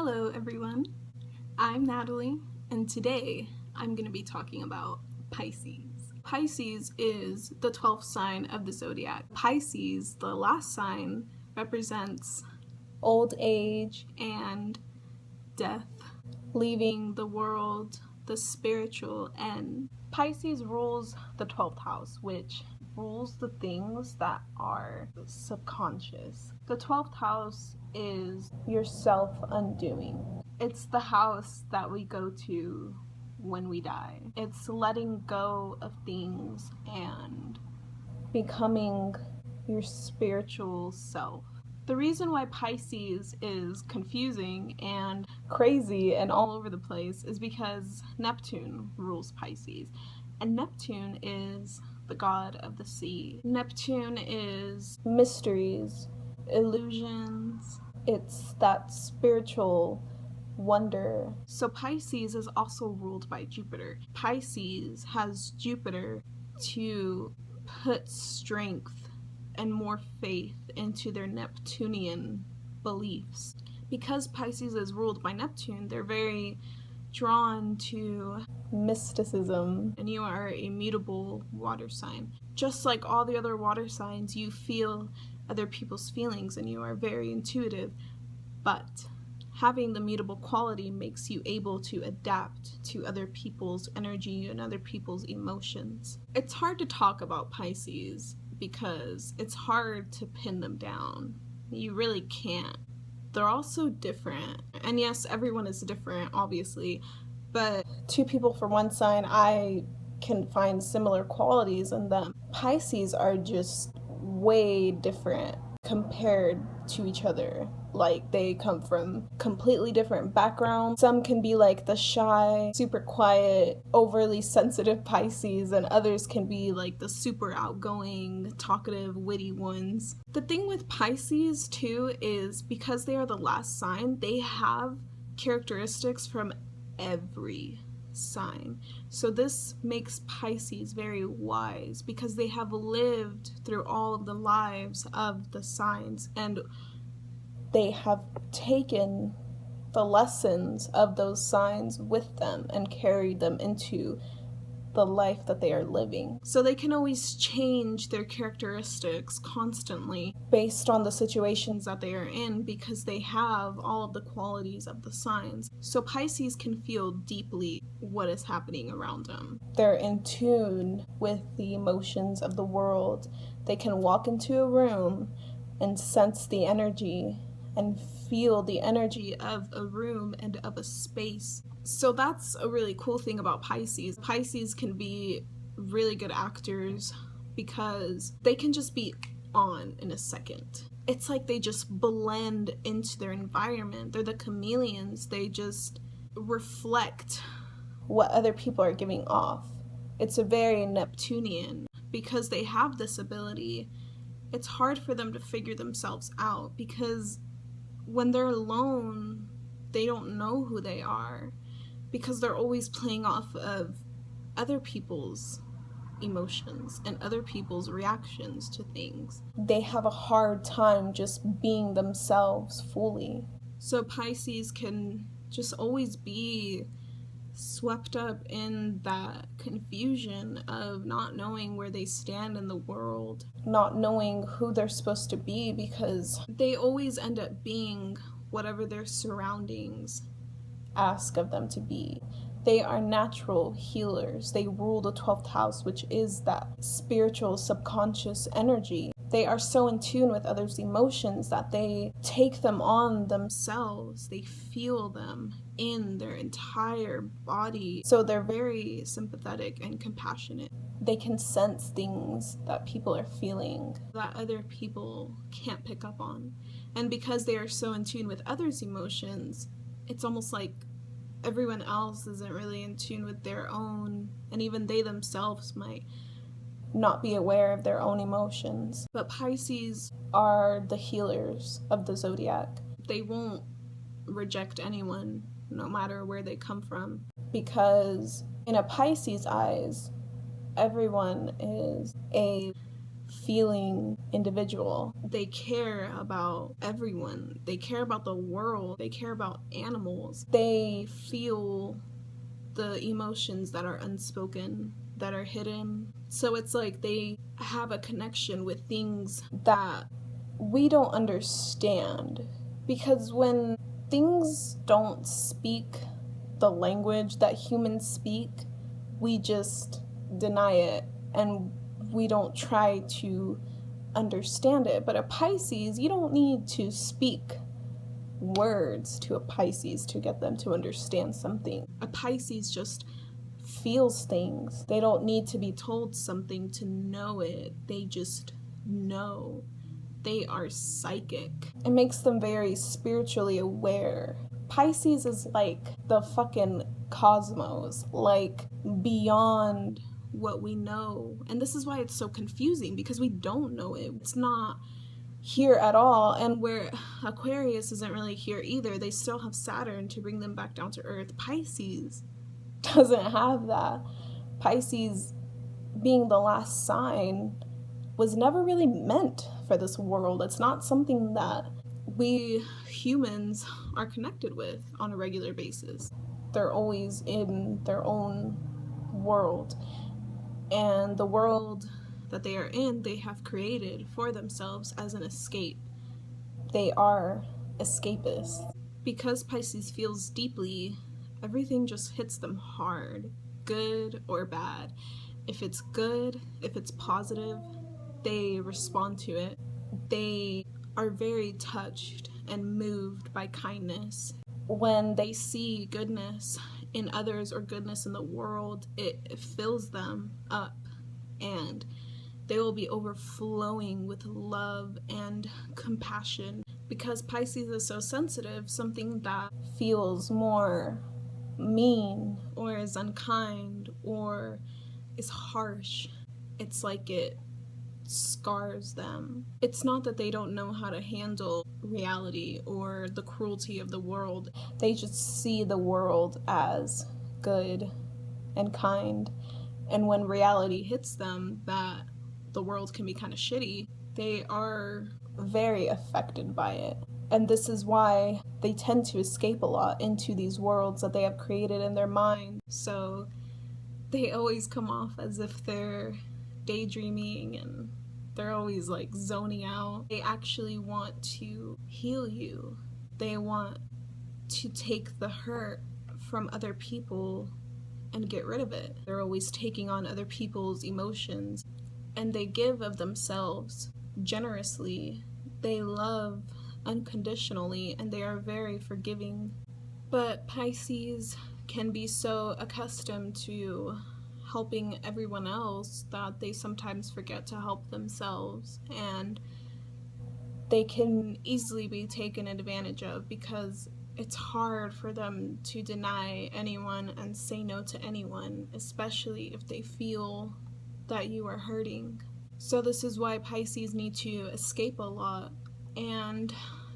Hello everyone, I'm Natalie, and today I'm going to be talking about Pisces. Pisces is the 12th sign of the zodiac. Pisces, the last sign, represents old age and death, leaving the world, the spiritual end. Pisces rules the 12th house, which rules the things that are subconscious. The 12th house is your self-undoing. It's the house that we go to when we die. It's letting go of things and becoming your spiritual self. The reason why Pisces is confusing and crazy and all over the place is because Neptune rules Pisces. And Neptune is the god of the sea. Neptune is mysteries, illusions. It's that spiritual wonder. So Pisces is also ruled by Jupiter. Pisces has Jupiter to put strength and more faith into their Neptunian beliefs. Because Pisces is ruled by Neptune, they're very drawn to mysticism, and you are a mutable water sign. Just like all the other water signs, you feel other people's feelings and you are very intuitive, but having the mutable quality makes you able to adapt to other people's energy and other people's emotions. It's hard to talk about Pisces because it's hard to pin them down. You really can't. They're all so different. And yes, everyone is different, obviously, but two people from one sign, I can find similar qualities in them. Pisces are just way different compared to each other. Like, they come from completely different backgrounds. Some can be like the shy, super quiet, overly sensitive Pisces, and others can be like the super outgoing, talkative, witty ones. The thing with Pisces too is because they are the last sign, they have characteristics from every sign. So this makes Pisces very wise because they have lived through all of the lives of the signs, and they have taken the lessons of those signs with them and carried them into the life that they are living. So they can always change their characteristics constantly based on the situations that they are in because they have all of the qualities of the signs. So Pisces can feel deeply what is happening around them. They're in tune with the emotions of the world. They can walk into a room and sense the energy and feel the energy of a room and of a space. So that's a really cool thing about Pisces. Pisces can be really good actors because they can just be on in a second. It's like they just blend into their environment. They're the chameleons. They just reflect what other people are giving off. It's a very Neptunian. Because they have this ability, it's hard for them to figure themselves out because when they're alone, they don't know who they are because they're always playing off of other people's emotions and other people's reactions to things. They have a hard time just being themselves fully. So Pisces can just always be swept up in that confusion of not knowing where they stand in the world, not knowing who they're supposed to be because they always end up being whatever their surroundings ask of them to be. They are natural healers. They rule the 12th house, which is that spiritual subconscious energy. They are so in tune with others' emotions that they take them on themselves. They feel them in their entire body. So they're very sympathetic and compassionate. They can sense things that people are feeling that other people can't pick up on. And because they are so in tune with others' emotions, it's almost like everyone else isn't really in tune with their own, and even they themselves might not be aware of their own emotions. But Pisces are the healers of the zodiac. They won't reject anyone, no matter where they come from, because in a Pisces eyes, everyone is a feeling individual. They care about everyone. They care about the world. They care about animals. They feel the emotions that are unspoken, that are hidden. So it's like they have a connection with things that we don't understand. Because when things don't speak the language that humans speak, we just deny it and we don't try to understand it. But a Pisces, you don't need to speak words to a Pisces to get them to understand something. A Pisces just feels things. They don't need to be told something to know it. They just know. They are psychic. It makes them very spiritually aware. Pisces is like the fucking cosmos, like beyond what we know. And this is why it's so confusing, because we don't know it. It's not here at all. And where Aquarius isn't really here either, they still have Saturn to bring them back down to earth. Pisces doesn't have that. Pisces, being the last sign, was never really meant for this world. It's not something that we humans are connected with on a regular basis. They're always in their own world. And the world that they are in, they have created for themselves as an escape. They are escapists. Because Pisces feels deeply, everything just hits them hard, good or bad. If it's good, if it's positive, they respond to it. They are very touched and moved by kindness. When they see goodness in others or goodness in the world, it fills them up, and they will be overflowing with love and compassion. Because Pisces is so sensitive, something that feels more mean or is unkind or is harsh, it's like it scars them. It's not that they don't know how to handle reality or the cruelty of the world. They just see the world as good and kind. And when reality hits them that the world can be kind of shitty, they are very affected by it. And this is why they tend to escape a lot into these worlds that they have created in their mind. So they always come off as if they're daydreaming and they're always like zoning out. They actually want to heal you. They want to take the hurt from other people and get rid of it. They're always taking on other people's emotions, and they give of themselves generously. They love unconditionally, and they are very forgiving. But Pisces can be so accustomed to helping everyone else that they sometimes forget to help themselves, and they can easily be taken advantage of because it's hard for them to deny anyone and say no to anyone, especially if they feel that you are hurting. So this is why Pisces need to escape a lot, and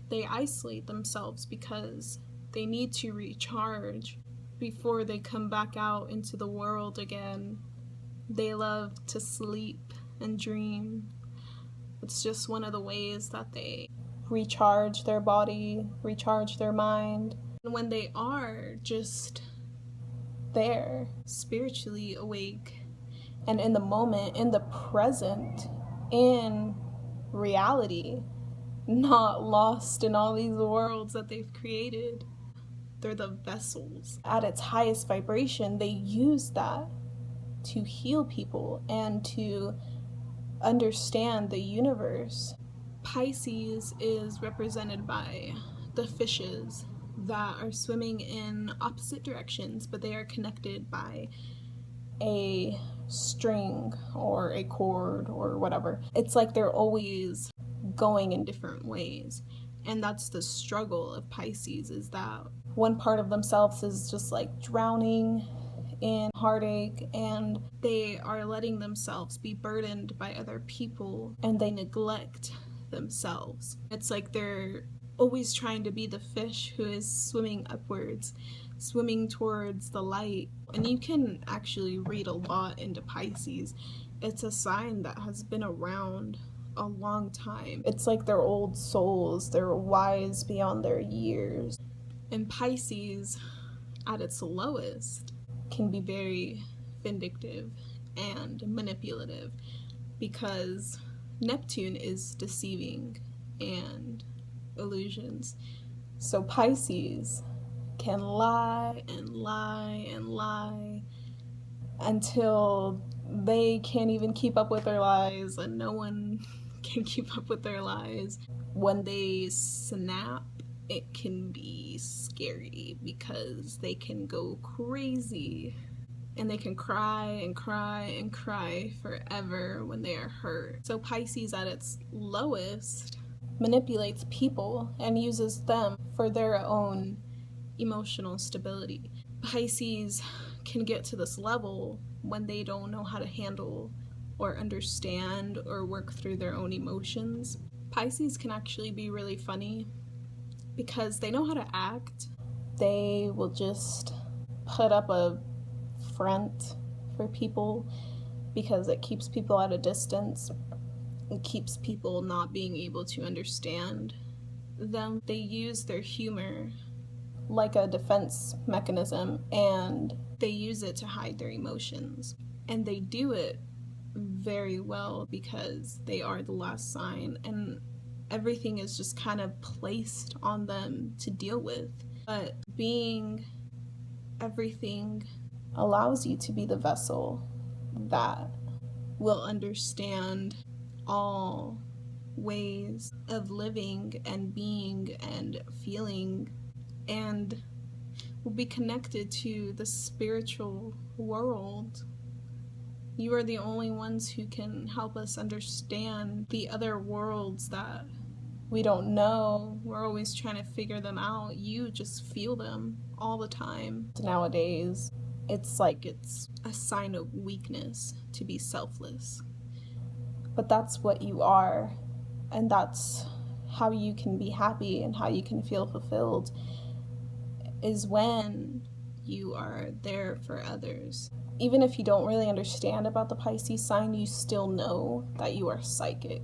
they isolate themselves because they need to recharge before they come back out into the world again. They love to sleep and dream. It's just one of the ways that they recharge their body, recharge their mind. And when they are just there, spiritually awake, and in the moment, in the present, in reality, not lost in all these worlds that they've created. They're the vessels. At its highest vibration, they use that to heal people and to understand the universe. Pisces is represented by the fishes that are swimming in opposite directions, but they are connected by a string or a cord or whatever. It's like they're always going in different ways. And that's the struggle of Pisces, is that one part of themselves is just like drowning in heartache, and they are letting themselves be burdened by other people, and they neglect themselves. It's like they're always trying to be the fish who is swimming upwards, swimming towards the light. And you can actually read a lot into Pisces, It's a sign that has been around a long time. It's like they're old souls. They're wise beyond their years. And Pisces, at its lowest, can be very vindictive and manipulative because Neptune is deceiving and illusions. So Pisces can lie and lie and lie until they can't even keep up with their lies, and no one can keep up with their lies. When they snap, it can be scary because they can go crazy and they can cry and cry and cry forever when they are hurt. So Pisces at its lowest manipulates people and uses them for their own emotional stability. Pisces can get to this level when they don't know how to handle or understand or work through their own emotions. Pisces can actually be really funny because they know how to act. They will just put up a front for people because it keeps people at a distance. It keeps people not being able to understand them. They use their humor like a defense mechanism, and they use it to hide their emotions. And they do it very well because they are the last sign, and everything is just kind of placed on them to deal with. But being everything allows you to be the vessel that will understand all ways of living and being and feeling, and will be connected to the spiritual world. You are the only ones who can help us understand the other worlds that we don't know. We're always trying to figure them out. You just feel them all the time. Nowadays, it's like it's a sign of weakness to be selfless. But that's what you are, and that's how you can be happy and how you can feel fulfilled, is when you are there for others. Even if you don't really understand about the Pisces sign, you still know that you are psychic,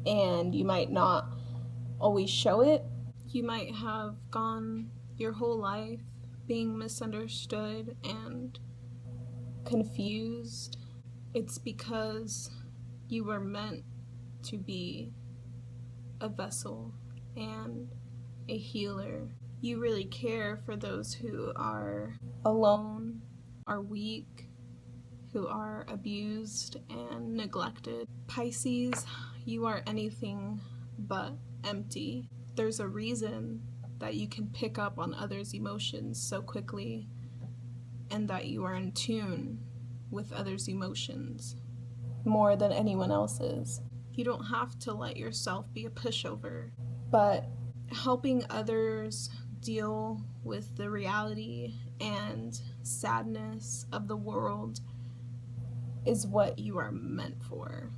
and you might not always show it. You might have gone your whole life being misunderstood and confused. It's because you were meant to be a vessel and a healer. You really care for those who are alone, are weak, who are abused and neglected. Pisces, you are anything but empty. There's a reason that you can pick up on others' emotions so quickly, and that you are in tune with others' emotions more than anyone else's. You don't have to let yourself be a pushover, but helping others deal with the reality and sadness of the world is what you are meant for,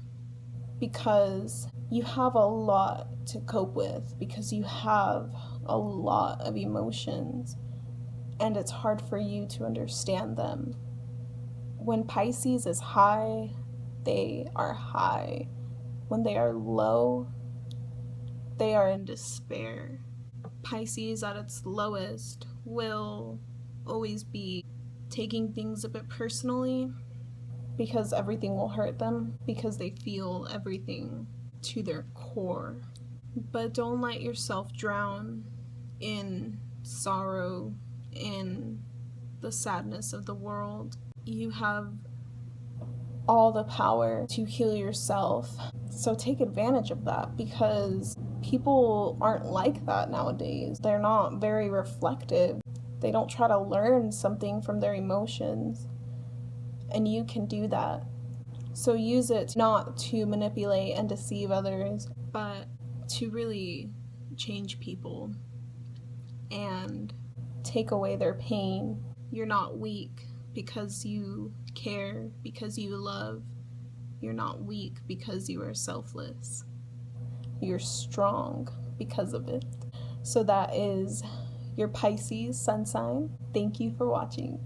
because you have a lot to cope with, because you have a lot of emotions, and it's hard for you to understand them. When Pisces is high, they are high. When they are low, they are in despair. Pisces at its lowest will always be taking things a bit personally because everything will hurt them, because they feel everything to their core. But don't let yourself drown in sorrow, in the sadness of the world. You have all the power to heal yourself. So take advantage of that, because people aren't like that nowadays. They're not very reflective. They don't try to learn something from their emotions. And you can do that. So use it not to manipulate and deceive others, but to really change people and take away their pain. You're not weak because you care, because you love. You're not weak because you are selfless. You're strong because of it. So that is your Pisces sun sign. Thank you for watching.